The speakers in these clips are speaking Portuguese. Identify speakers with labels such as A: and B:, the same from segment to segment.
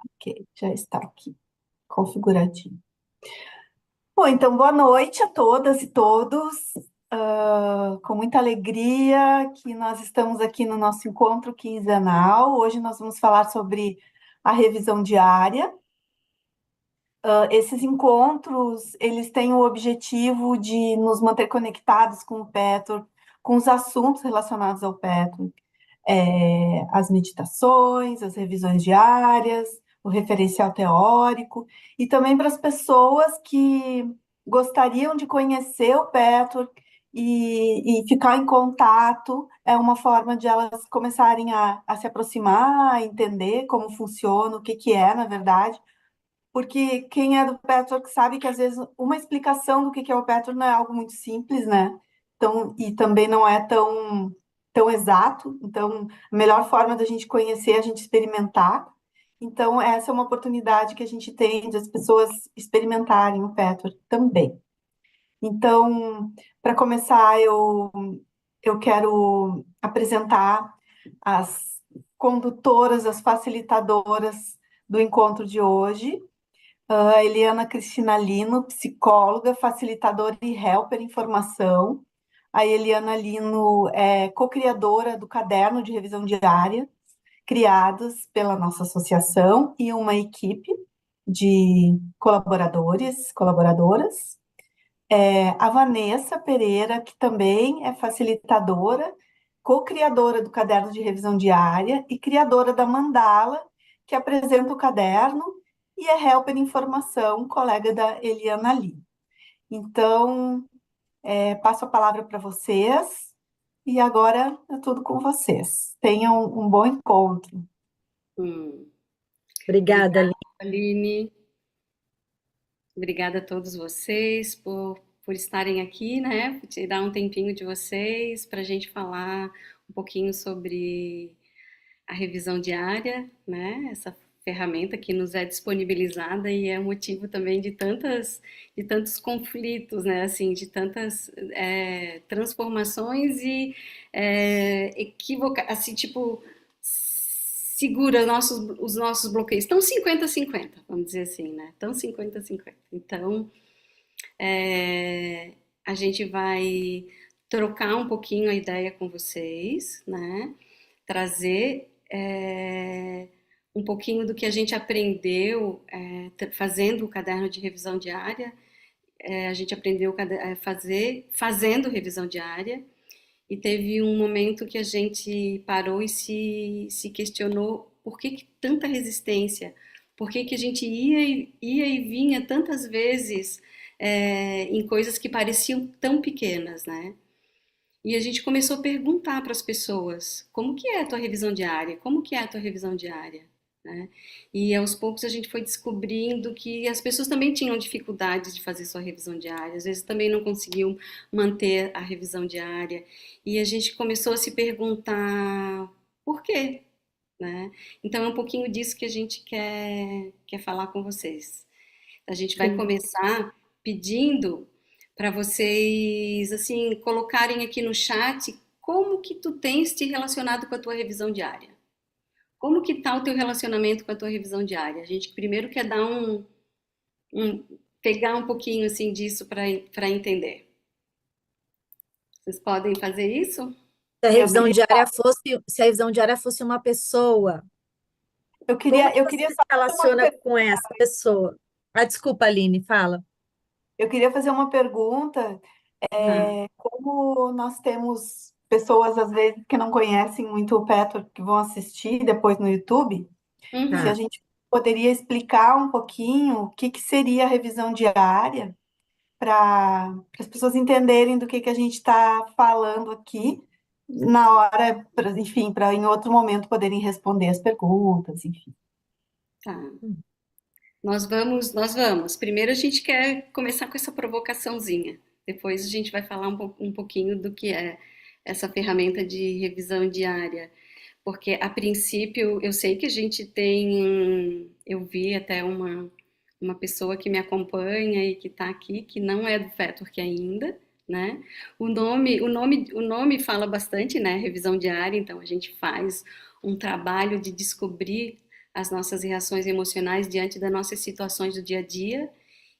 A: Ok, já está aqui, configuradinho. Bom, então boa noite a todas e todos. Com muita alegria que nós estamos aqui no nosso encontro quinzenal. Hoje nós vamos falar sobre a revisão diária. Esses encontros, eles têm o objetivo de nos manter conectados com o Petro, com os assuntos relacionados ao Petro, as meditações, as revisões diárias, o referencial teórico, e também para as pessoas que gostariam de conhecer o Petro e ficar em contato, é uma forma de elas começarem a se aproximar, a entender como funciona, o que que é, na verdade, porque quem é do Petro sabe que às vezes uma explicação do que é o Petro não é algo muito simples, né? Então, e também não é tão exato. Então, a melhor forma da gente conhecer é a gente experimentar. Então, essa é uma oportunidade que a gente tem de as pessoas experimentarem o Petro também. Então, para começar, eu quero apresentar as condutoras, as facilitadoras do encontro de hoje. A Eliana Cristina Lino, psicóloga, facilitadora e helper em formação. A Eliana Lino é co-criadora do caderno de revisão diária, criados pela nossa associação e uma equipe de colaboradoras. A Vanessa Pereira, que também é facilitadora, co-criadora do caderno de revisão diária e criadora da Mandala, que apresenta o caderno, e é helper em formação, colega da Eliana Lee. Então, passo a palavra para vocês, e agora é tudo com vocês. Tenham um bom encontro.
B: Hum.
C: Obrigada,
B: Obrigada,
C: Aline.
B: Aline. Obrigada a todos vocês por estarem aqui, né? Por tirar um tempinho de vocês para a gente falar um pouquinho sobre a revisão diária, né? Essa ferramenta que nos é disponibilizada e é motivo também de tantos conflitos, né? Assim, de tantas transformações e assim, tipo, segura os nossos bloqueios. Estão 50-50, vamos dizer assim, né? Estão 50-50. Então, a gente vai trocar um pouquinho a ideia com vocês, né? Trazer um pouquinho do que a gente aprendeu fazendo o caderno de revisão diária. A gente aprendeu a fazer fazendo revisão diária e teve um momento que a gente parou e se questionou por que tanta resistência, por que a gente ia e vinha tantas vezes em coisas que pareciam tão pequenas, né? E a gente começou a perguntar para as pessoas, como que é a tua revisão diária? Como que é a tua revisão diária? Né? E aos poucos a gente foi descobrindo que as pessoas também tinham dificuldades de fazer sua revisão diária, às vezes também não conseguiam manter a revisão diária. E a gente começou a se perguntar por quê? Né? Então é um pouquinho disso que a gente quer falar com vocês. A gente vai
A: Sim.
B: começar pedindo para vocês assim colocarem aqui no chat como que tu tens te relacionado com a tua revisão diária. Como que tá o teu relacionamento com a tua revisão diária? A gente primeiro quer dar um pegar um pouquinho assim disso para entender. Vocês podem fazer isso?
C: Se a
A: Eu
C: revisão
A: queria,
C: diária fosse, se a revisão diária fosse uma pessoa,
A: eu
C: como
A: queria,
C: que
A: eu
C: você
A: queria
C: se
A: só fazer uma
C: relaciona com essa pessoa? Ah, desculpa, Aline, fala.
A: Eu queria fazer uma pergunta.
B: Tá.
A: Como nós temos pessoas, às vezes, que não conhecem muito o Petro, que vão assistir depois no YouTube, se a
B: Uhum.
C: Tá.
A: gente poderia explicar um pouquinho o que que seria a revisão diária, para as pessoas entenderem do que a gente está falando aqui, na hora, enfim, para em outro momento poderem responder as perguntas, enfim.
B: Tá.
C: Hum.
B: Nós vamos. Primeiro a gente quer começar com essa provocaçãozinha. Depois a gente vai falar um pouquinho do que é essa ferramenta de revisão diária. Porque a princípio eu sei que a gente tem, eu vi até uma pessoa que me acompanha e que está aqui, que não é do Fetwork ainda, né? O nome fala bastante, né? Revisão diária, então a gente faz um trabalho de descobrir as nossas reações emocionais diante das nossas situações do dia a dia.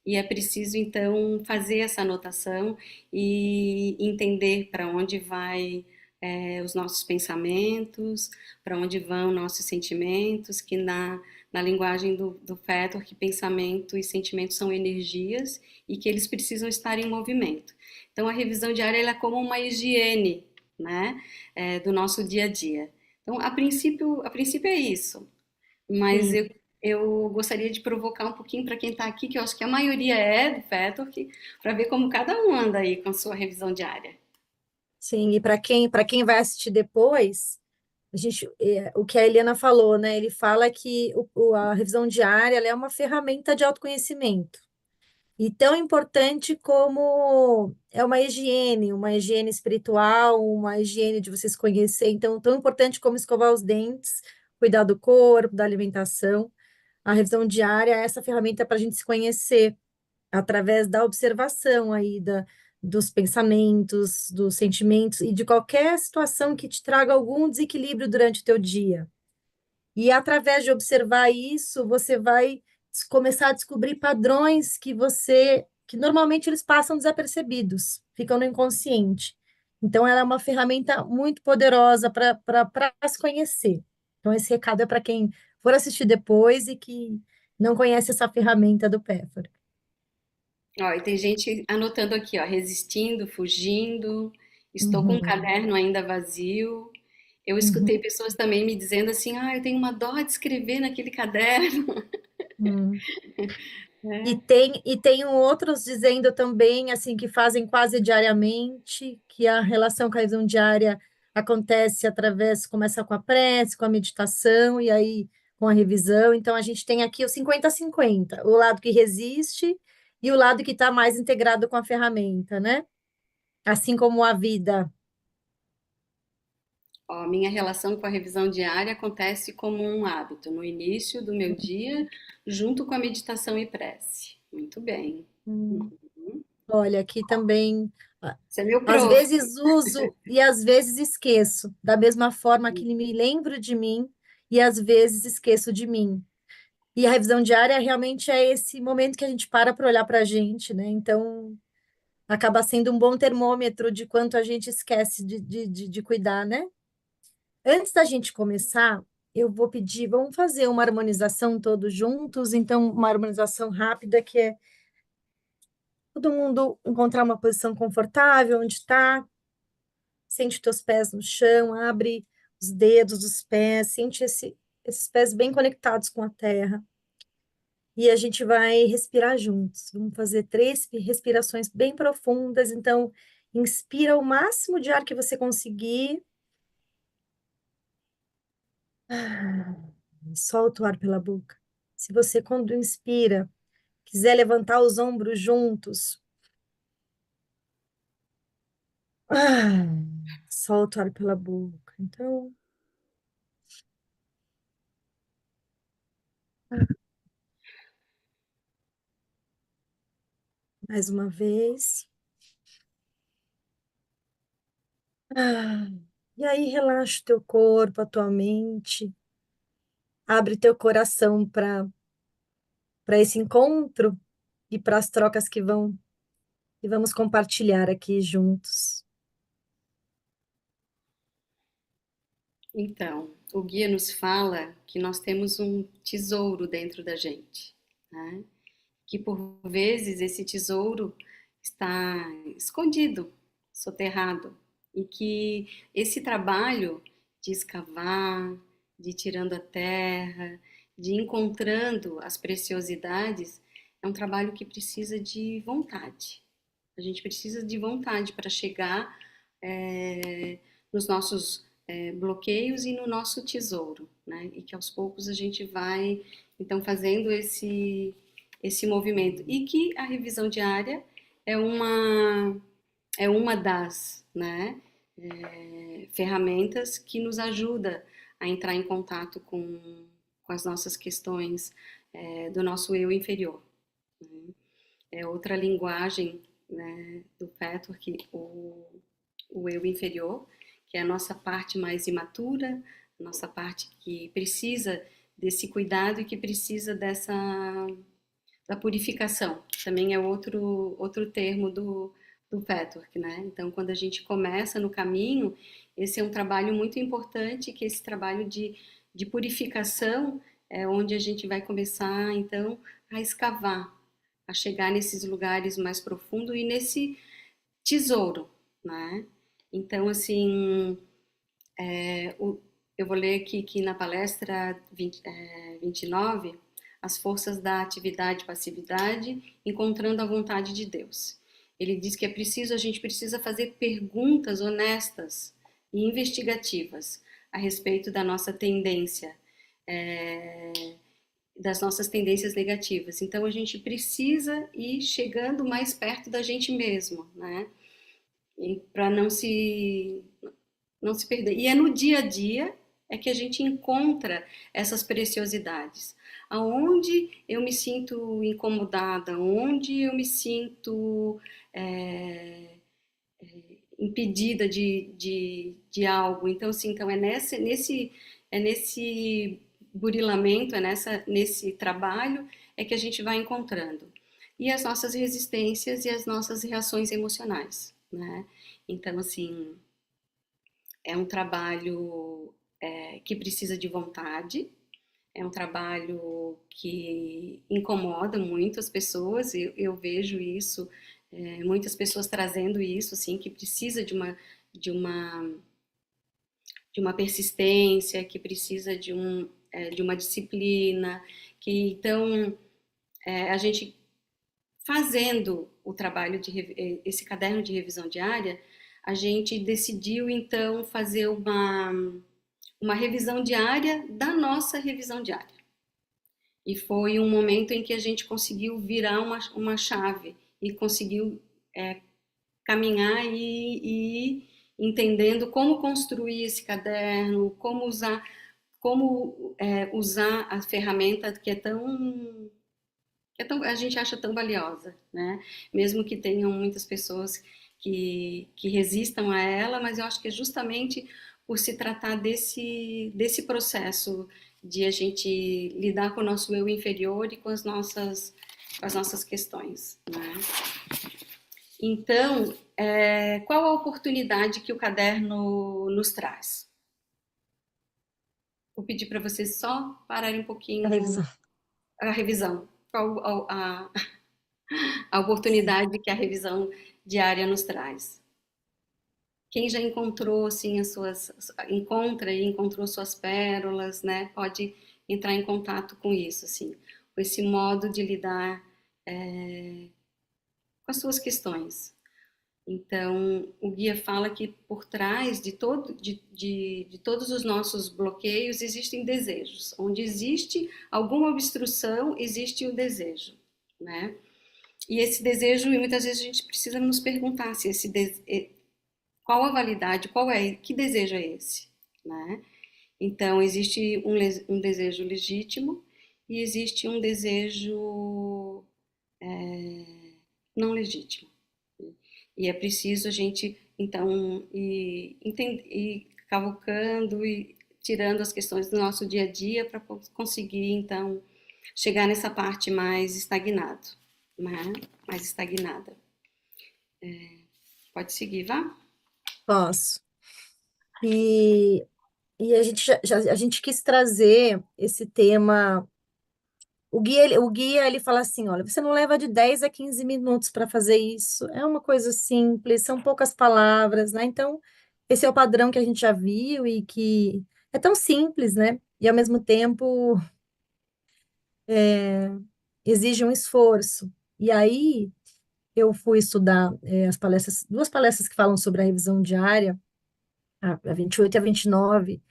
B: E é preciso, então, fazer essa anotação e entender para onde vai os nossos pensamentos, para onde vão nossos sentimentos, que na linguagem do Fetter, que pensamento e sentimento são energias e que eles precisam estar em movimento. Então, a revisão diária ela é como uma higiene, né, do nosso dia a dia. Então, a princípio é isso, mas
C: Sim,
B: eu gostaria de provocar um pouquinho para quem está aqui, que eu acho que a maioria é do Fettork, para ver como cada um anda aí com a sua revisão diária.
C: sim. E para quem vai assistir depois, o que a Eliana falou, né? Ele fala que a revisão diária ela é uma ferramenta de autoconhecimento. E tão importante como é uma higiene espiritual, uma higiene de você se conhecer. Então, tão importante como escovar os dentes, cuidar do corpo, da alimentação. A revisão diária é essa ferramenta para a gente se conhecer através da observação aí dos pensamentos, dos sentimentos e de qualquer situação que te traga algum desequilíbrio durante o teu dia. E através de observar isso, você vai começar a descobrir padrões que normalmente eles passam desapercebidos, ficam no inconsciente. Então, ela é uma ferramenta muito poderosa para se conhecer. Então, esse recado é para quem for assistir depois e que não conhece essa ferramenta do Pfeffer.
B: Ó, e tem gente anotando aqui, ó, resistindo, fugindo, estou com um
C: Uhum,
B: caderno ainda vazio. Eu escutei
C: uhum,
B: pessoas também me dizendo assim, ah, eu tenho uma dó de escrever naquele caderno.
C: uhum. E
B: É.
C: tem outros dizendo também, assim, que fazem quase diariamente, que a relação com a revisão diária acontece começa com a prece, com a meditação, e aí com a revisão. Então, a gente tem aqui o 50-50, o lado que resiste e o lado que está mais integrado com a ferramenta, né? Assim como a vida.
B: Ó, minha relação com a revisão diária acontece como um hábito, no início do meu dia, junto com a meditação e prece. Muito bem.
C: Hum,
B: Uhum.
C: Olha, aqui também.
B: Você é meu
C: Às
B: prof.
C: vezes uso e às vezes esqueço, da mesma forma que me lembro de mim e às vezes esqueço de mim. E a revisão diária realmente é esse momento que a gente para olhar para a gente, né? Então, acaba sendo um bom termômetro de quanto a gente esquece de cuidar, né? Antes da gente começar, eu vou pedir, vamos fazer uma harmonização todos juntos, então, uma harmonização rápida que é todo mundo encontrar uma posição confortável onde está. Sente teus pés no chão, abre os dedos dos pés, sente esses pés bem conectados com a terra. E a gente vai respirar juntos. Vamos fazer 3 respirações bem profundas. Então, inspira o máximo de ar que você conseguir. Solta o ar pela boca. Se você, quando inspira, quiser levantar os ombros juntos, ah, solta o ar pela boca. Então, mais uma vez. Ah, e aí relaxa o teu corpo, a tua mente, abre teu coração para esse encontro e para as trocas que vamos compartilhar aqui juntos.
B: Então, o guia nos fala que nós temos um tesouro dentro da gente, né? Que por vezes esse tesouro está escondido, soterrado, e que esse trabalho de escavar, de ir tirando a terra, de ir encontrando as preciosidades, é um trabalho que precisa de vontade. A gente precisa de vontade para chegar nos nossos bloqueios e no nosso tesouro, né? E que aos poucos a gente vai então fazendo esse movimento e que a revisão diária é uma das, né, ferramentas que nos ajuda a entrar em contato com as nossas questões do nosso eu inferior. Né? É outra linguagem, né, do Petor que o eu inferior, que é a nossa parte mais imatura, a nossa parte que precisa desse cuidado e que precisa da purificação. Também é outro termo do Petwork, né? Então, quando a gente começa no caminho, esse é um trabalho muito importante, que esse trabalho de purificação é onde a gente vai começar, então, a escavar, a chegar nesses lugares mais profundos e nesse tesouro, né? Então, assim, eu vou ler aqui que na palestra 29, as forças da atividade e passividade, encontrando a vontade de Deus. Ele diz que a gente precisa fazer perguntas honestas e investigativas a respeito da nossa tendência, é, das nossas tendências negativas. Então a gente precisa ir chegando mais perto da gente mesmo, né? Para não se perder. E é no dia a dia é que a gente encontra essas preciosidades. Aonde eu me sinto incomodada, onde eu me sinto é, impedida de algo. Então, assim, então é nesse burilamento, nesse trabalho é que a gente vai encontrando. E as nossas resistências e as nossas reações emocionais, né? Então, assim, é um trabalho que precisa de vontade, é um trabalho que incomoda muito as pessoas, eu vejo isso, muitas pessoas trazendo isso, assim, que precisa de uma, de uma persistência, que precisa de uma disciplina, que então a gente fazendo o trabalho esse caderno de revisão diária, a gente decidiu então fazer uma revisão diária da nossa revisão diária. E foi um momento em que a gente conseguiu virar uma chave e conseguiu caminhar e ir entendendo como construir esse caderno, como usar a ferramenta a gente acha tão valiosa, né? Mesmo que tenham muitas pessoas que resistam a ela, mas eu acho que é justamente por se tratar desse processo de a gente lidar com o nosso eu inferior e com as nossas questões, né? Então, qual a oportunidade que o caderno nos traz? Vou pedir para vocês só pararem um
C: A
B: pouquinho
C: revisão.
B: a revisão. Qual a
C: Sim.
B: oportunidade que a revisão diária nos traz? Quem já encontrou assim encontra e encontrou suas pérolas, né? Pode entrar em contato com isso, assim, com esse modo de lidar com as suas questões. Então, o guia fala que por trás de todos os nossos bloqueios existem desejos. Onde existe alguma obstrução, existe o desejo, né? E esse desejo, e muitas vezes a gente precisa nos perguntar se qual a validade, que desejo é esse, né? Então, existe um desejo legítimo e existe um desejo não legítimo. E é preciso a gente, então, ir cavucando e tirando as questões do nosso dia a dia para conseguir, então, chegar nessa parte mais estagnado, né? Mais estagnada. Pode seguir, vá?
C: Posso. E, e a gente, a gente quis trazer esse tema. O guia, ele fala assim, olha, você não leva de 10 a 15 minutos para fazer isso. É uma coisa simples, são poucas palavras, né? Então, esse é o padrão que a gente já viu e que é tão simples, né? E ao mesmo tempo exige um esforço. E aí eu fui estudar as palestras, duas palestras que falam sobre a revisão diária, a 28 e a 29,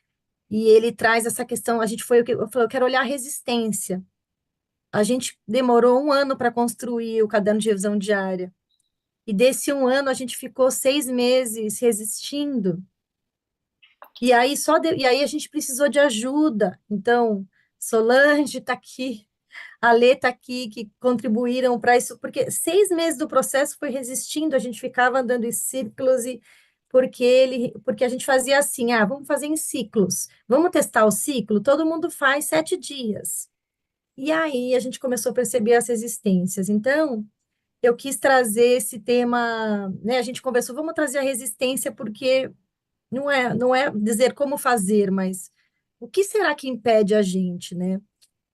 C: e ele traz essa questão, a gente foi, eu falei, eu quero olhar a resistência. A gente demorou um ano para construir o caderno de revisão diária. E desse um ano a gente ficou 6 meses resistindo. E aí a gente precisou de ajuda. Então, Solange está aqui, a Lê está aqui, que contribuíram para isso, porque 6 meses do processo foi resistindo, a gente ficava andando em círculos e porque a gente fazia assim, vamos fazer em ciclos, vamos testar o ciclo, todo mundo faz 7 dias. E aí a gente começou a perceber as resistências. Então, eu quis trazer esse tema, né? A gente conversou, vamos trazer a resistência, porque não é dizer como fazer, mas o que será que impede a gente, né?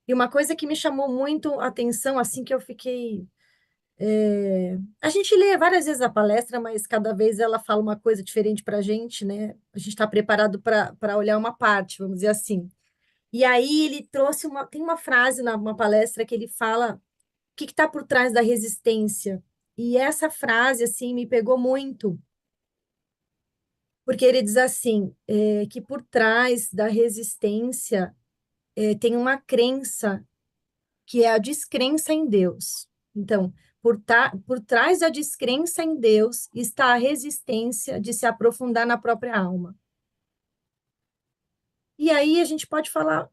C: E uma coisa que me chamou muito a atenção, assim, que eu fiquei. A gente lê várias vezes a palestra, mas cada vez ela fala uma coisa diferente para a gente, né? A gente está preparado para olhar uma parte, vamos dizer assim. E aí ele trouxe tem uma frase numa palestra que ele fala o que está por trás da resistência. E essa frase, assim, me pegou muito, porque ele diz assim, que por trás da resistência tem uma crença, que é a descrença em Deus. Então, por trás da descrença em Deus está a resistência de se aprofundar na própria alma. E aí a gente pode falar,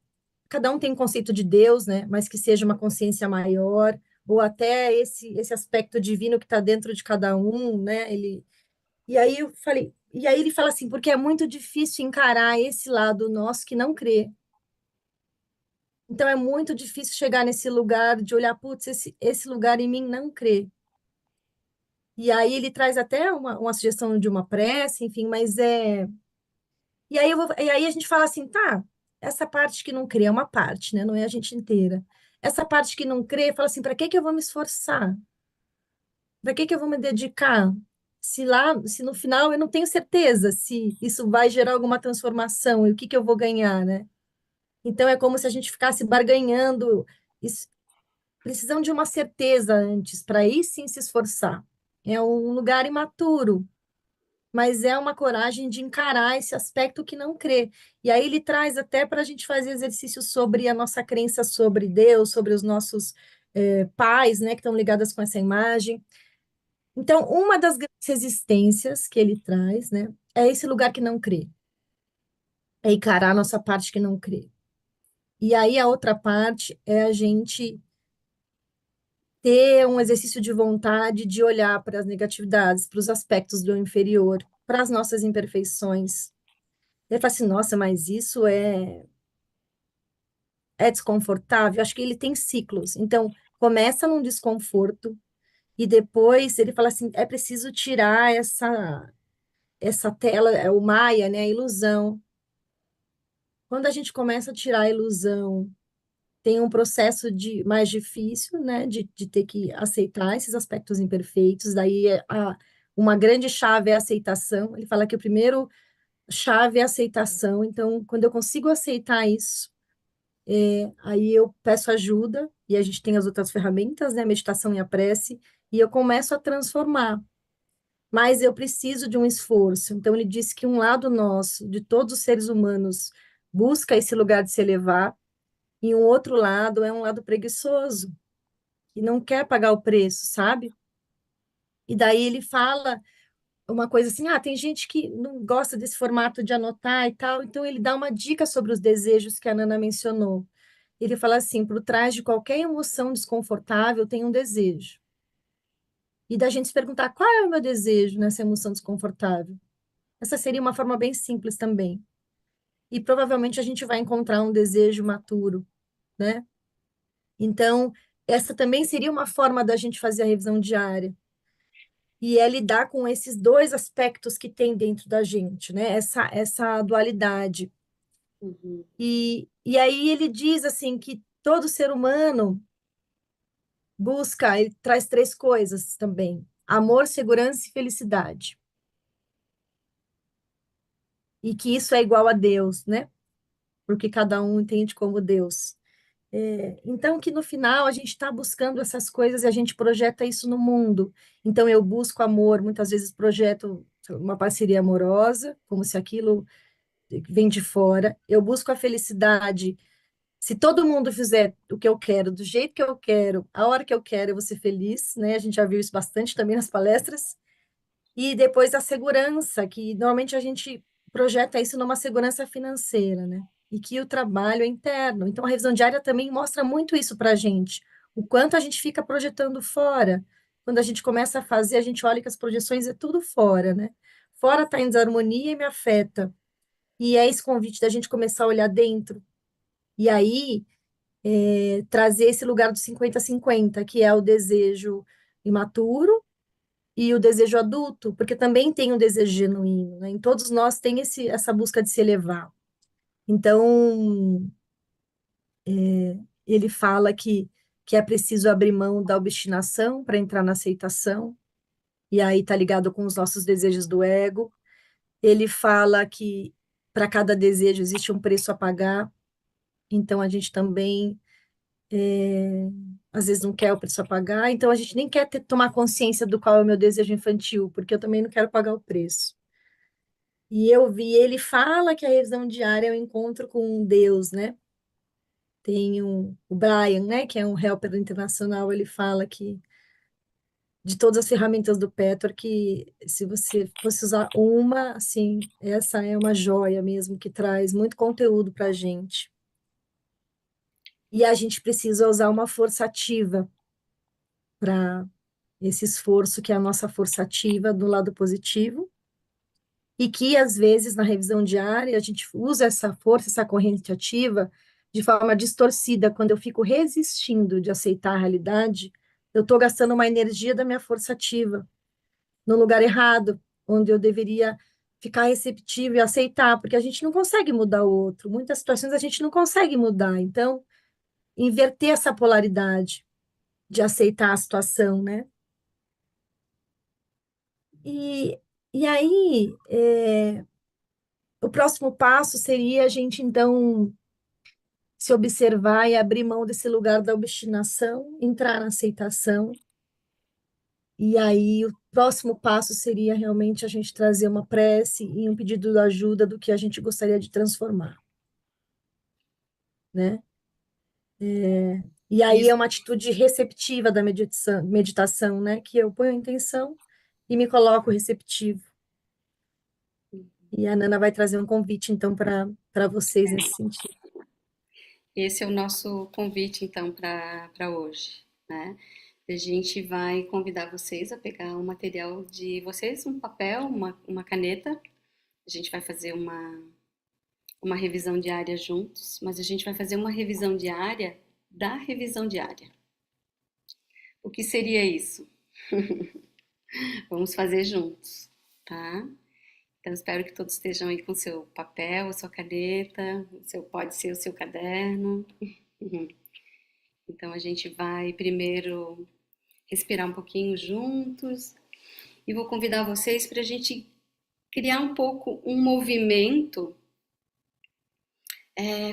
C: cada um tem um conceito de Deus, né? Mas que seja uma consciência maior, ou até esse aspecto divino que está dentro de cada um, né? E aí eu falei, e aí ele fala assim, porque é muito difícil encarar esse lado nosso que não crê. Então é muito difícil chegar nesse lugar de olhar, putz, esse lugar em mim não crê. E aí ele traz até uma sugestão de uma prece, enfim, mas é. E aí a gente fala assim, tá, essa parte que não crê é uma parte, né? Não é a gente inteira. Essa parte que não crê, fala assim, para que que eu vou me esforçar? Para que que eu vou me dedicar? Se no final eu não tenho certeza se isso vai gerar alguma transformação e o que que eu vou ganhar, né? Então é como se a gente ficasse barganhando, isso, precisando de uma certeza antes, para aí sim se esforçar. É um lugar imaturo, mas é uma coragem de encarar esse aspecto que não crê. E aí ele traz até para a gente fazer exercícios sobre a nossa crença sobre Deus, sobre os nossos pais, né, que estão ligadas com essa imagem. Então, uma das grandes resistências que ele traz, né, é esse lugar que não crê, é encarar a nossa parte que não crê. E aí a outra parte é a gente ter um exercício de vontade de olhar para as negatividades, para os aspectos do inferior, para as nossas imperfeições. Ele fala assim, nossa, mas isso é desconfortável. Acho que ele tem ciclos. Então, começa num desconforto e depois ele fala assim, é preciso tirar essa tela, é o Maia, né, a ilusão. Quando a gente começa a tirar a ilusão, tem um processo mais difícil, né, de ter que aceitar esses aspectos imperfeitos. Daí uma grande chave é a aceitação. Ele fala que o primeiro chave é a aceitação. Então, quando eu consigo aceitar isso, aí eu peço ajuda, e a gente tem as outras ferramentas, né, a meditação e a prece, e eu começo a transformar. Mas eu preciso de um esforço. Então, ele disse que um lado nosso, de todos os seres humanos, busca esse lugar de se elevar, e um outro lado é um lado preguiçoso, que não quer pagar o preço, sabe? E daí ele fala uma coisa assim: tem gente que não gosta desse formato de anotar e tal, então ele dá uma dica sobre os desejos que a Nana mencionou. Ele fala assim: por trás de qualquer emoção desconfortável tem um desejo. E da gente se perguntar qual é o meu desejo nessa emoção desconfortável. Essa seria uma forma bem simples também. E provavelmente a gente vai encontrar um desejo maturo, né? Então, essa também seria uma forma da gente fazer a revisão diária. E é lidar com esses dois aspectos que tem dentro da gente, né? Essa dualidade.
B: Uhum.
C: E aí ele diz assim que todo ser humano busca, ele traz 3 coisas também: amor, segurança e felicidade. E que isso é igual a Deus, né? Porque cada um entende como Deus. Então, que no final a gente está buscando essas coisas e a gente projeta isso no mundo. Então, eu busco amor, muitas vezes projeto uma parceria amorosa, como se aquilo vem de fora. Eu busco a felicidade. Se todo mundo fizer o que eu quero, do jeito que eu quero, a hora que eu quero, eu vou ser feliz, né? A gente já viu isso bastante também nas palestras. E depois a segurança, que normalmente a gente projeta isso numa segurança financeira, né? E que o trabalho é interno. Então a revisão diária também mostra muito isso para a gente. O quanto a gente fica projetando fora. Quando a gente começa a fazer, a gente olha que as projeções é tudo fora, né? fora está em desarmonia e me afeta. E é esse convite da gente começar a olhar dentro. E aí, trazer esse lugar do 50-50, que é o desejo imaturo e o desejo adulto, porque também tem um desejo genuíno, né? Em todos nós tem essa busca de se elevar. Então, ele fala que é preciso abrir mão da obstinação para entrar na aceitação, e aí está ligado com os nossos desejos do ego. Ele fala que para cada desejo existe um preço a pagar, então a gente também às vezes não quer o preço a pagar, então a gente nem quer tomar consciência do qual é o meu desejo infantil, porque eu também não quero pagar o preço. E eu vi, ele fala que a revisão diária é o encontro com Deus, né? Tem o Brian, né, que é um helper internacional, ele fala que de todas as ferramentas do Petor, que se você fosse usar uma, assim, essa é uma joia mesmo, que traz muito conteúdo para a gente. E a gente precisa usar uma força ativa para esse esforço, que é a nossa força ativa do lado positivo, e que, às vezes, na revisão diária, a gente usa essa força, essa corrente ativa, de forma distorcida. Quando eu fico resistindo de aceitar a realidade, eu estou gastando uma energia da minha força ativa no lugar errado, onde eu deveria ficar receptivo e aceitar, porque a gente não consegue mudar o outro. Muitas situações a gente não consegue mudar. Então, inverter essa polaridade de aceitar a situação, né? E, e aí, o próximo passo seria a gente, então, se observar e abrir mão desse lugar da obstinação, entrar na aceitação. E aí, o próximo passo seria realmente a gente trazer uma prece e um pedido de ajuda do que a gente gostaria de transformar, né? E aí é
B: Isso.
C: uma atitude receptiva da meditação, né? Que eu ponho a intenção e me coloco receptivo. E a Nana vai trazer um convite, então, para vocês nesse sentido.
B: Esse é o nosso convite, então, para hoje, né? A gente vai convidar vocês a pegar o material de vocês, um papel, uma caneta. A gente vai fazer uma revisão diária juntos, mas a gente vai fazer uma revisão diária da revisão diária. O que seria isso? Vamos fazer juntos, tá? Então, espero que todos estejam aí com seu papel, a sua caneta, pode ser o seu caderno. Então, a gente vai primeiro respirar um pouquinho juntos e vou convidar vocês para a gente criar um pouco um movimento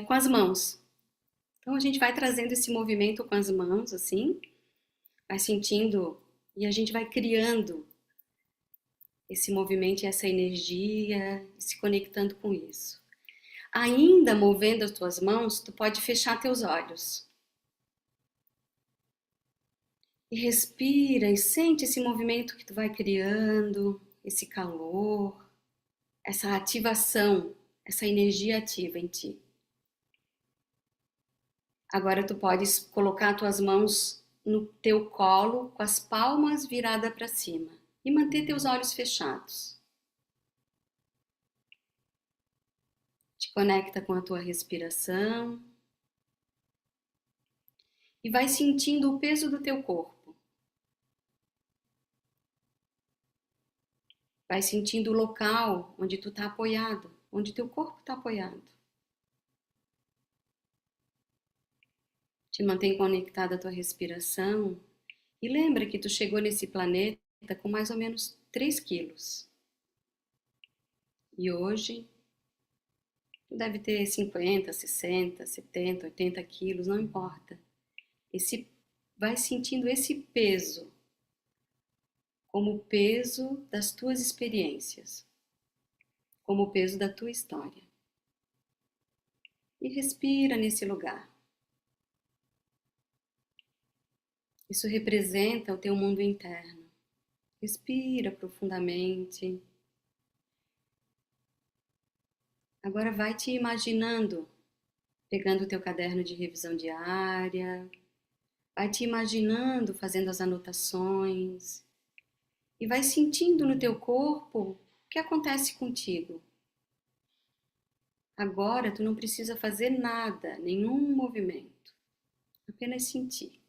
B: com as mãos. Então, a gente vai trazendo esse movimento com as mãos, assim, vai sentindo e a gente vai criando esse movimento e essa energia, se conectando com isso. Ainda movendo as tuas mãos, tu pode fechar teus olhos. E respira e sente esse movimento que tu vai criando, esse calor, essa ativação, essa energia ativa em ti. Agora tu podes colocar tuas mãos no teu colo com as palmas viradas para cima e manter teus olhos fechados. Te conecta com a tua respiração e vai sentindo o peso do teu corpo. Vai sentindo o local onde tu está apoiado, onde teu corpo está apoiado. Te mantém conectada à tua respiração e lembra que tu chegou nesse planeta com mais ou menos 3 quilos. E hoje tu deve ter 50, 60, 70, 80 quilos, não importa. Vai sentindo esse peso como o peso das tuas experiências, como o peso da tua história. E respira nesse lugar. Isso representa o teu mundo interno. Respira profundamente. Agora vai te imaginando, pegando o teu caderno de revisão diária, vai te imaginando fazendo as anotações e vai sentindo no teu corpo o que acontece contigo? Agora tu não precisa fazer nada, nenhum movimento, apenas sentir.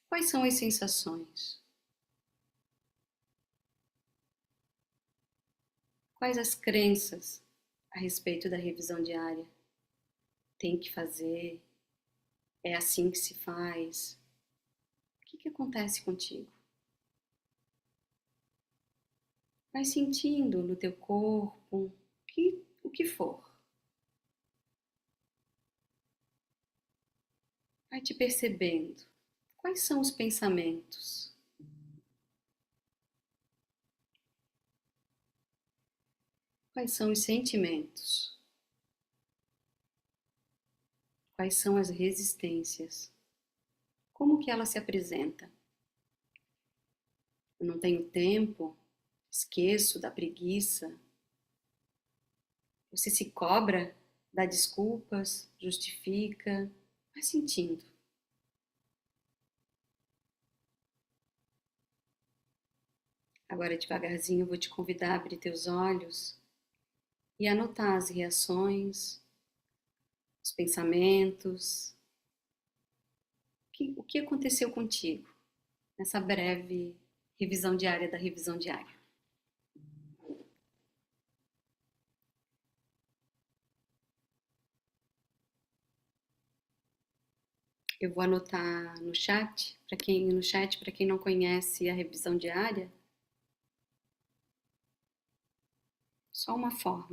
B: Quais são as sensações? Quais as crenças a respeito da revisão diária? Tem que fazer? É assim que se faz? O que acontece contigo? Vai sentindo no teu corpo, o que for. Vai te percebendo. Quais são os pensamentos? Quais são os sentimentos? Quais são as resistências? Como que ela se apresenta? Eu não tenho tempo, esqueço, da preguiça. Você se cobra, dá desculpas, justifica. Vai sentindo. Agora, devagarzinho, eu vou te convidar a abrir teus olhos e anotar as reações, os pensamentos, o que aconteceu contigo nessa breve revisão diária da revisão diária. Eu vou anotar no chat, para quem não conhece a revisão diária, só uma forma.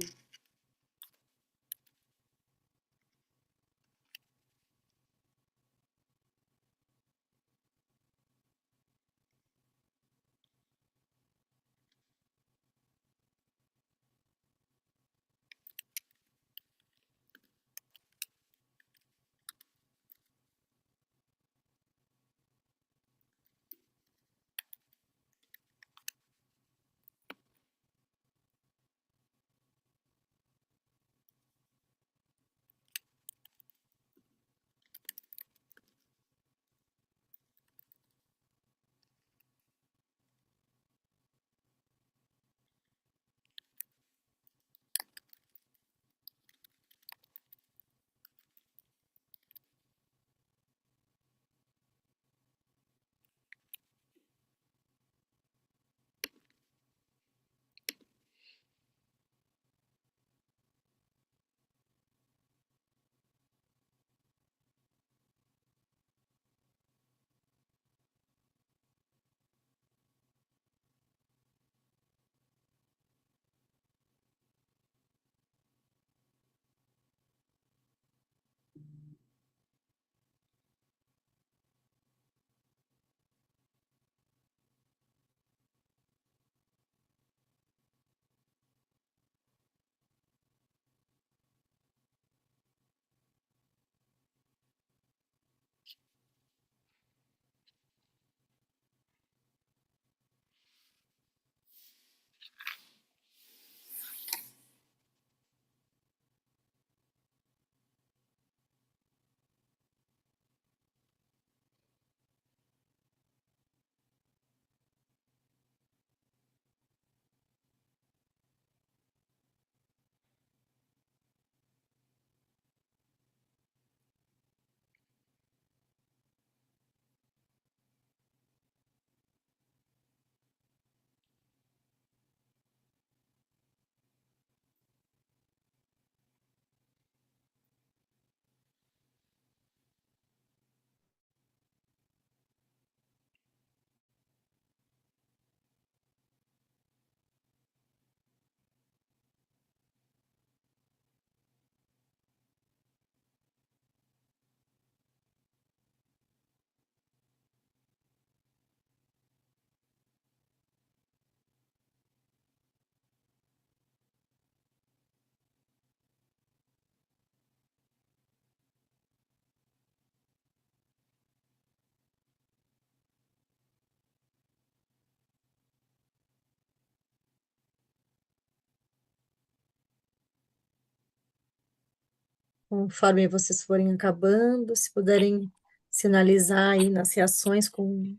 C: Conforme vocês forem acabando, se puderem sinalizar aí nas reações com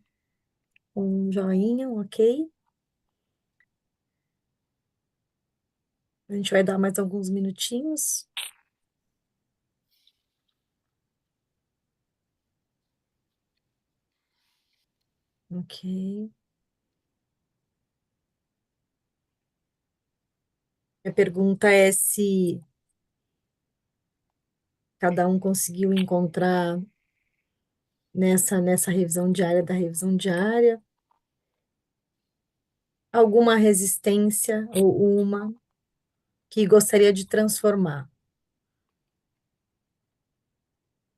C: Um joinha, um ok. A gente vai dar mais alguns minutinhos. Ok. A pergunta é se cada um conseguiu encontrar nessa revisão diária da revisão diária alguma resistência ou uma que gostaria de transformar.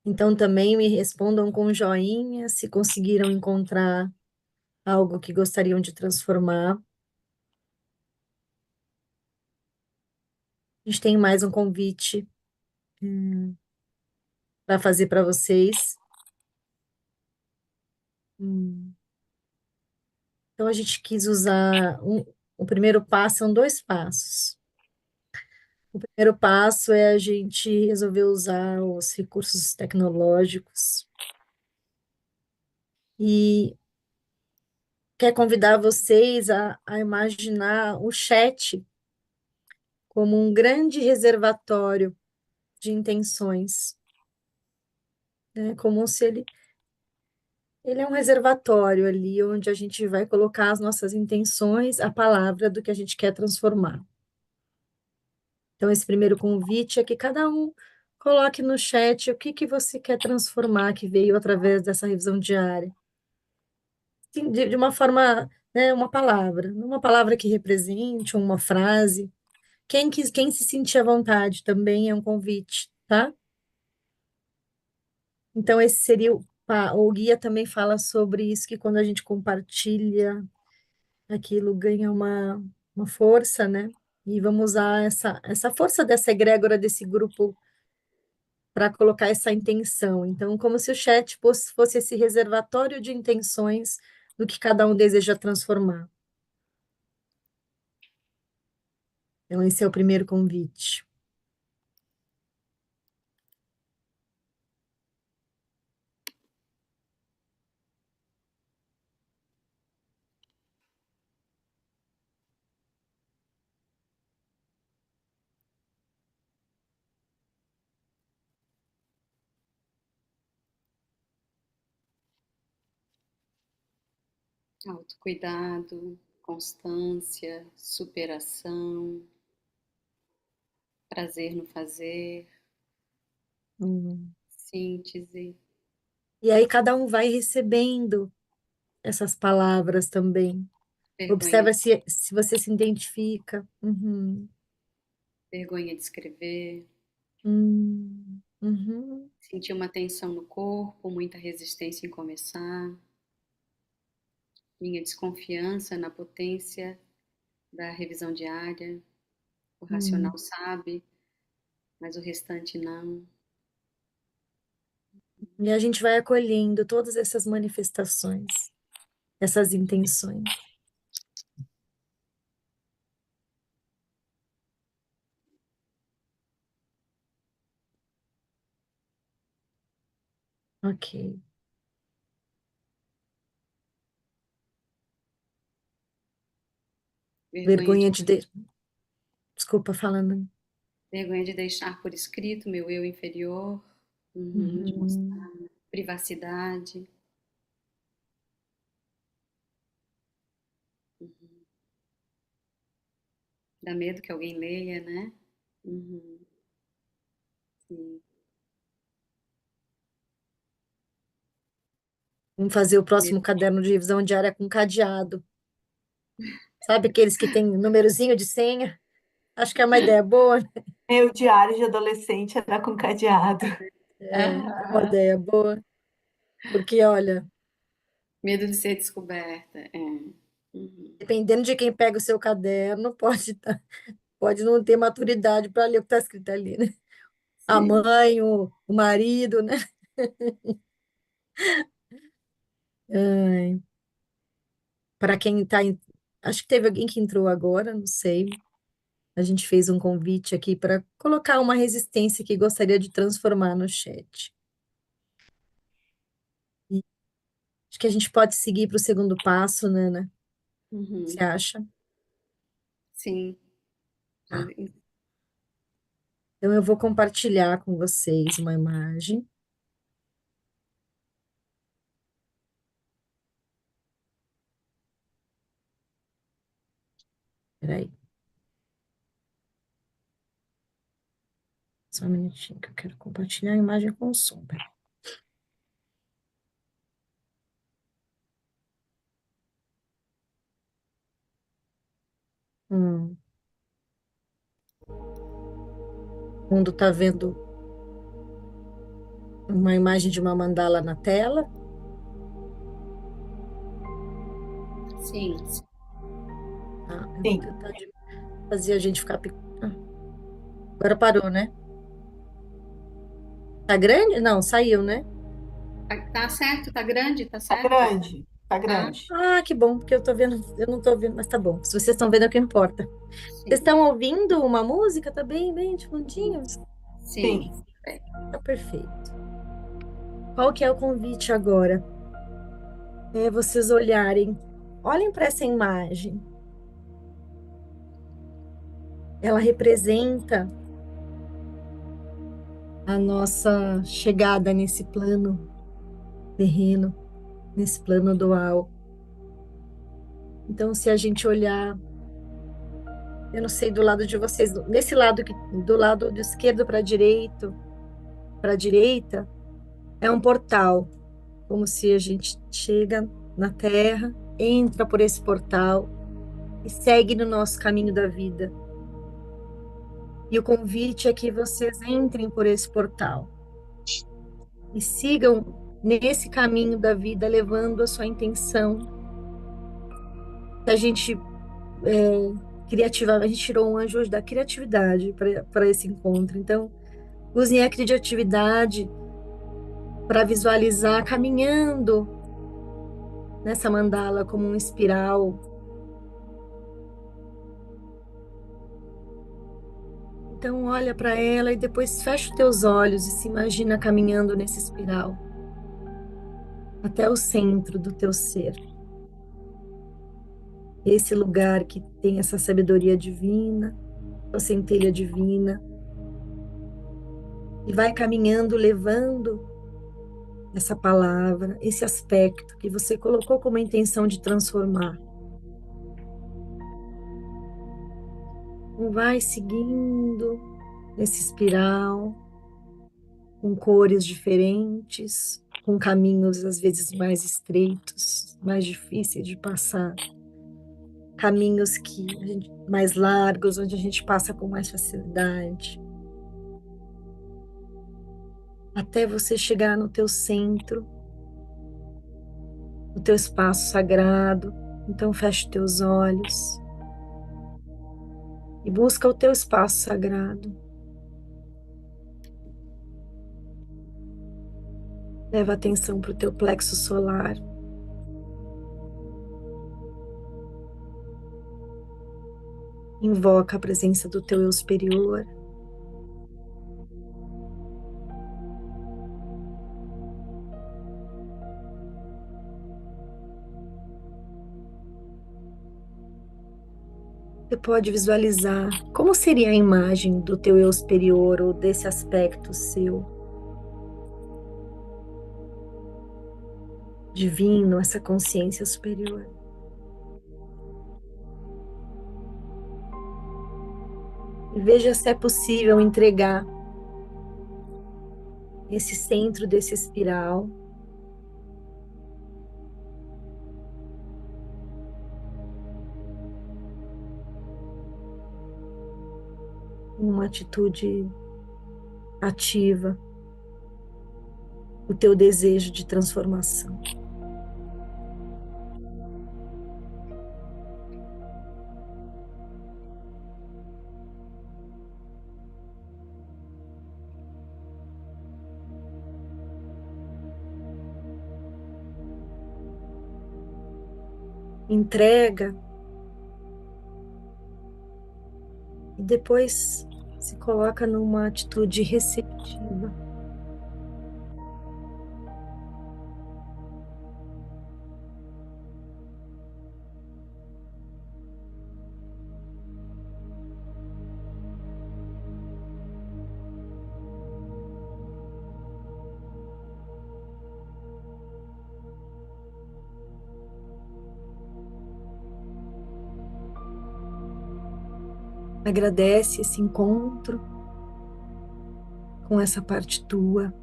C: Então também me respondam com joinha se conseguiram encontrar algo que gostariam de transformar. A gente tem mais um convite para fazer para vocês. Hum. Então a gente quis usar o primeiro passo são dois passos. O primeiro passo é a gente resolver usar os recursos tecnológicos e quer convidar vocês a imaginar o chat como um grande reservatório de intenções, né? Como se ele é um reservatório ali onde a gente vai colocar as nossas intenções, a palavra do que a gente quer transformar. Então, esse primeiro convite é que cada um coloque no chat o que que você quer transformar que veio através dessa revisão diária. Sim, de uma forma, né, uma palavra que represente, uma frase. Quem se sentir à vontade também é um convite, tá? Então, esse seria o guia também fala sobre isso, que quando a gente compartilha, aquilo ganha uma força, né? E vamos usar essa força dessa egrégora desse grupo para colocar essa intenção. Então, como se o chat fosse esse reservatório de intenções do que cada um deseja transformar. Então, esse é o primeiro convite.
B: Autocuidado, constância, superação, prazer no fazer,
C: Hum.
B: síntese,
C: E aí cada um vai recebendo essas palavras também.
B: vergonha,
C: Observa se você se identifica. Uhum.
B: vergonha de escrever,
C: Uhum.
B: sentir uma tensão no corpo, muita resistência em começar, minha desconfiança na potência da revisão diária, o
C: Hum.
B: racional sabe, mas o restante não.
C: E a gente vai acolhendo todas essas manifestações, essas intenções. Ok.
B: Vergonha de,
C: Vergonha Desculpa falando.
B: vergonha de deixar por escrito meu eu inferior, de
C: Uhum.
B: mostrar privacidade, dá medo que alguém leia, né? Uhum, sim.
C: Vamos fazer o próximo
B: Medo,
C: caderno de revisão diária com cadeado. Sabe aqueles que tem númerozinho de senha? Acho que é uma ideia boa, né?
A: Meu diário de adolescente era com cadeado.
C: É uma ideia boa. Porque, olha,
B: medo de ser descoberta, é. Uhum,
C: dependendo de quem pega o seu caderno, pode não ter maturidade para ler o que está escrito ali, né? A
B: sim.
C: mãe, o marido, né? Para quem está. Acho que teve alguém que entrou agora, não sei. A gente fez um convite aqui para colocar uma resistência que gostaria de transformar no chat. Acho que a gente pode seguir para o segundo passo, Nana. Você
B: Uhum.
C: acha?
B: Sim.
C: Tá. Então, eu vou compartilhar com vocês uma imagem. Peraí, só um minutinho que eu quero compartilhar a imagem com o som. Peraí. Hum, o mundo está vendo uma imagem de uma mandala na tela.
B: Sim.
C: Tá? Eu vou
A: Sim,
C: tentar fazer a gente ficar. Agora parou, né? Tá grande? Não, saiu, né?
B: Tá certo, tá grande, tá
A: tá
B: certo?
A: grande, tá
B: Tá?
A: grande.
C: Ah, que bom, porque eu tô vendo, eu não tô vendo, mas tá bom. Se vocês estão vendo, é o que importa. Vocês
B: Sim.
C: estão ouvindo uma música? Tá bem, bem de fundinho?
B: Sim.
A: Sim,
C: Tá perfeito. Qual que é o convite agora? É vocês olharem, olhem para essa imagem. Ela representa a nossa chegada nesse plano terreno, nesse plano dual. Então, se a gente olhar, eu não sei do lado de vocês, nesse lado que do lado do esquerdo para a direita, é um portal, como se a gente chega na Terra, entra por esse portal e segue no nosso caminho da vida. E o convite é que vocês entrem por esse portal e sigam nesse caminho da vida, levando a sua intenção. A gente criativa, a gente tirou um anjo hoje da criatividade para esse encontro. Então, usem a criatividade para visualizar caminhando nessa mandala como um espiral. Então, olha para ela e depois fecha os teus olhos e se imagina caminhando nesse espiral até o centro do teu ser. Esse lugar que tem essa sabedoria divina, a centelha divina, e vai caminhando, levando essa palavra, esse aspecto que você colocou como intenção de transformar. E vai seguindo nesse espiral, com cores diferentes, com caminhos às vezes mais estreitos, mais difíceis de passar, caminhos mais largos, onde a gente passa com mais facilidade, até você chegar no teu centro, no teu espaço sagrado. Então feche teus olhos e busca o teu espaço sagrado. Leva atenção para o teu plexo solar. Invoca a presença do teu eu superior. Você pode visualizar como seria a imagem do teu eu superior ou desse aspecto seu divino, essa consciência superior. E veja se é possível entregar esse centro desse espiral em uma atitude ativa, o teu desejo de transformação. Entrega e depois se coloca numa atitude receptiva. Agradece esse encontro com essa parte tua.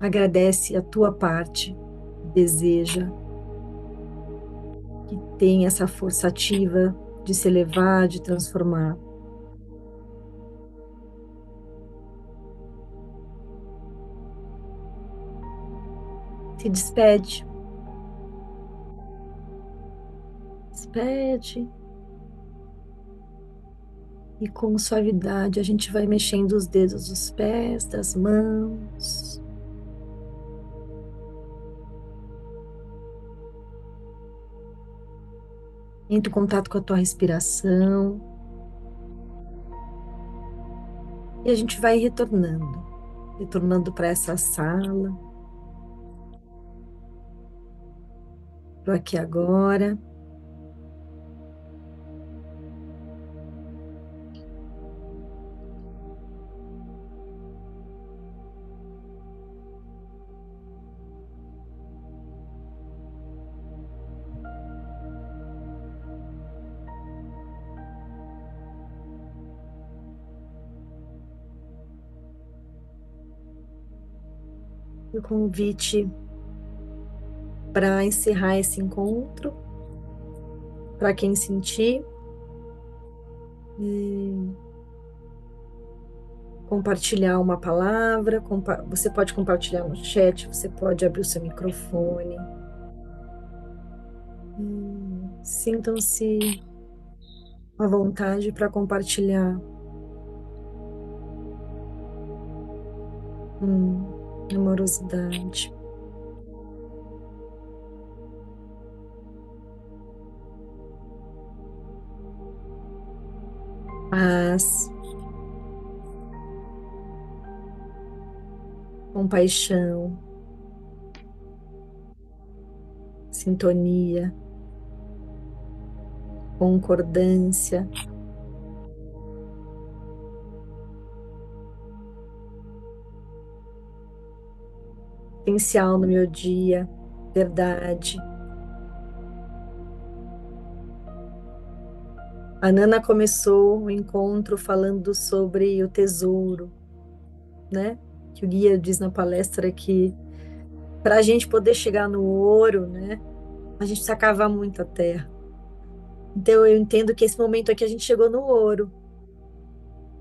C: Agradece a tua parte. Deseja que tenha essa força ativa de se elevar, de transformar. Se despede. Despede. E com suavidade a gente vai mexendo os dedos dos pés, das mãos. Entra em contato com a tua respiração. E a gente vai retornando para essa sala, para aqui agora. O convite para encerrar esse encontro, para quem sentir, compartilhar uma palavra, você pode compartilhar no chat, você pode abrir o seu microfone. Sintam-se à vontade para compartilhar. Amorosidade. Paz. Compaixão. Sintonia. Concordância. Potencial no meu dia. Verdade. A Nana começou o encontro falando sobre o tesouro, né? Que o guia diz na palestra que para a gente poder chegar no ouro, né? A gente precisa cavar muito a terra. Então eu entendo que esse momento aqui a gente chegou no ouro,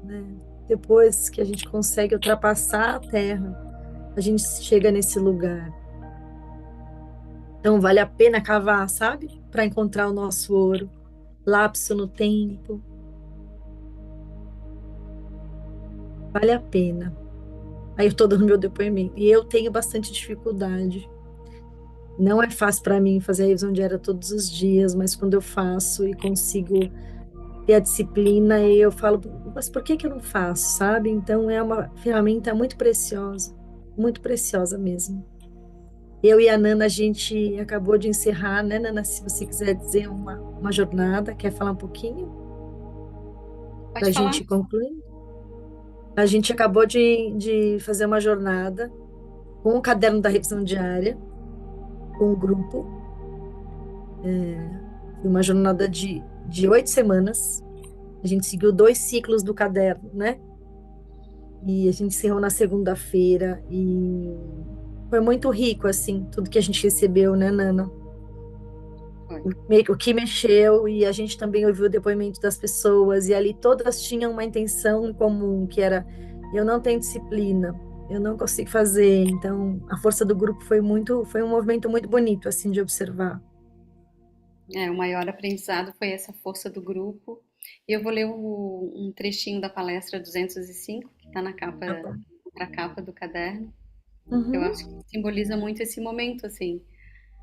C: né? Depois que a gente consegue ultrapassar a terra, a gente chega nesse lugar. Então vale a pena cavar, sabe? Para encontrar o nosso ouro. Lapso no tempo. Vale a pena. Aí eu tô dando meu depoimento. E eu tenho bastante dificuldade. Não é fácil para mim fazer a revisão diária todos os dias, mas quando eu faço e consigo ter a disciplina, eu falo, mas por que que eu não faço, sabe? Então é uma ferramenta muito preciosa mesmo. Eu e a Nana, a gente acabou de encerrar, né, Nana? Se você quiser dizer uma jornada, quer falar um pouquinho? Para
B: Pode
C: a
B: falar?
C: gente concluir? A gente acabou de fazer uma jornada com o caderno da revisão diária, com o grupo. Foi uma jornada de 8 semanas. A gente seguiu 2 ciclos do caderno, né? E a gente encerrou na segunda-feira e foi muito rico, assim, tudo que a gente recebeu, né, Nana?
B: Foi.
C: O que mexeu e a gente também ouviu o depoimento das pessoas e ali todas tinham uma intenção em comum, que era eu não tenho disciplina, eu não consigo fazer. Então, a força do grupo foi um movimento muito bonito, assim, de observar.
B: O maior aprendizado foi essa força do grupo. E eu vou ler um trechinho da palestra 205, que está
C: Tá bom.
B: na capa do caderno. Eu
C: Uhum.
B: acho que simboliza muito esse momento, assim.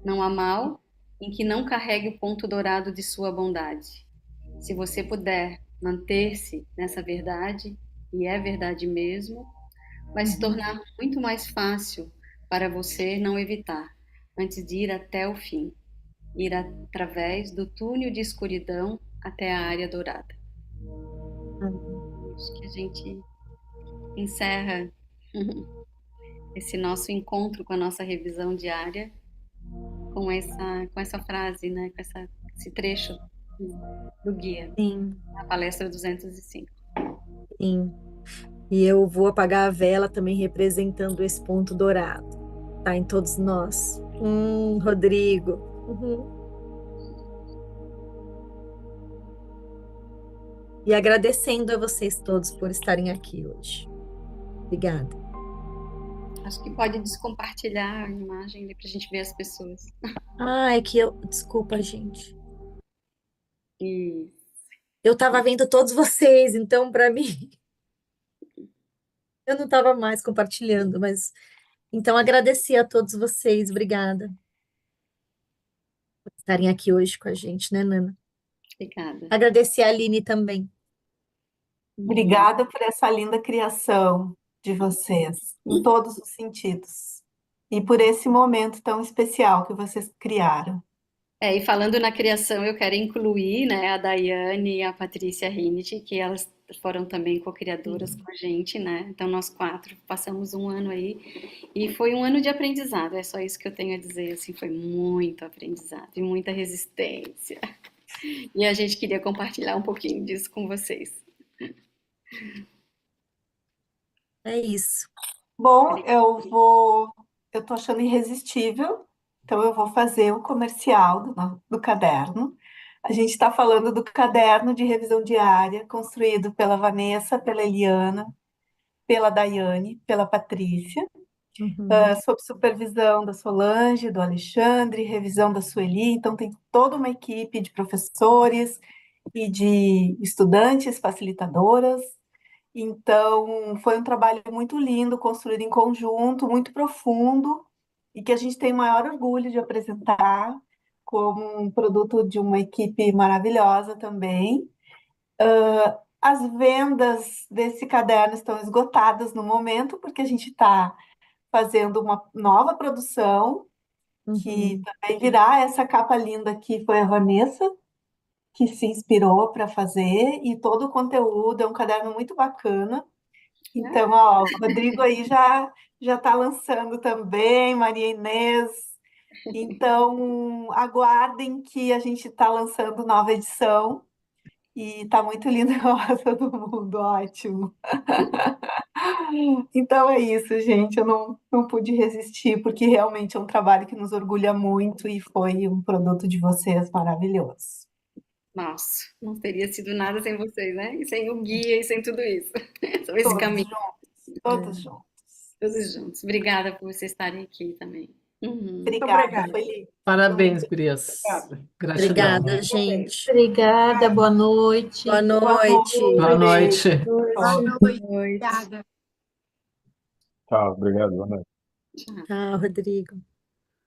B: Não há mal em que não carregue o ponto dourado de sua bondade. Se você puder manter-se nessa verdade, e é verdade mesmo, vai se
C: Uhum.
B: tornar muito mais fácil para você não evitar, antes de ir até o fim, ir através do túnel de escuridão até a área dourada. Acho que a gente encerra esse nosso encontro com a nossa revisão diária com essa frase, né? Com esse trecho do guia,
C: Sim,
B: a palestra 205.
C: sim. E eu vou apagar a vela também representando esse ponto dourado. Tá em todos nós. Rodrigo. Uhum. E agradecendo a vocês todos por estarem aqui hoje. Obrigada.
B: Acho que pode descompartilhar a imagem ali para a gente ver as pessoas.
C: É que eu. Desculpa, gente.
B: E
C: Eu tava vendo todos vocês, então, para mim, eu não tava mais compartilhando, mas. Então, agradecer a todos vocês. Obrigada por estarem aqui hoje com a gente, né, Nana?
B: obrigada.
C: Agradecer a Aline também.
A: Obrigada por essa linda criação de vocês, em todos os sentidos. E por esse momento tão especial que vocês criaram.
B: E falando na criação, eu quero incluir, né, a Daiane e a Patrícia Rinit, que elas foram também co-criadoras com a gente, né? Então nós quatro passamos um ano aí e foi um ano de aprendizado. É só isso que eu tenho a dizer, assim, foi muito aprendizado e muita resistência. E a gente queria compartilhar um pouquinho disso com vocês.
C: É isso.
A: Bom, eu tô achando irresistível, então eu vou fazer o comercial do caderno. A gente está falando do caderno de revisão diária, construído pela Vanessa, pela Eliana, pela Daiane, pela Patrícia,
C: Uhum,
A: sob supervisão da Solange, do Alexandre, revisão da Sueli. Então, tem toda uma equipe de professores e de estudantes, facilitadoras. Então, foi um trabalho muito lindo, construído em conjunto, muito profundo, e que a gente tem o maior orgulho de apresentar como um produto de uma equipe maravilhosa também. As vendas desse caderno estão esgotadas no momento, porque a gente está fazendo uma nova produção, que
C: uhum.
A: também virá essa capa linda que foi a Vanessa, que se inspirou para fazer, e todo o conteúdo é um caderno muito bacana. Então, ó, o Rodrigo aí já está lançando também, Maria Inês. Então, aguardem que a gente está lançando nova edição e está muito lindo a rosa do mundo, ótimo. Então é isso, gente. Eu não pude resistir, porque realmente é um trabalho que nos orgulha muito e foi um produto de vocês maravilhoso.
B: Nossa, não teria sido nada sem vocês, né? E sem o guia e sem tudo isso. Só esse
A: Todos
B: caminho,
A: juntos, todos
C: É.
A: juntos.
B: todos juntos. Obrigada por vocês estarem aqui também.
D: Muito
A: Obrigada,
D: obrigada.
A: foi
D: Parabéns,
A: muito
D: gurias.
A: obrigada.
D: Gratidão.
C: Obrigada, gente.
E: Obrigada, boa
C: Boa
E: noite.
A: Boa
C: noite.
D: Boa
A: noite.
D: noite.
E: Boa
A: Beijo.
E: noite.
B: Noite.
E: Obrigada.
F: Tchau, obrigado, boa noite.
B: Tchau.
C: Tchau, Rodrigo.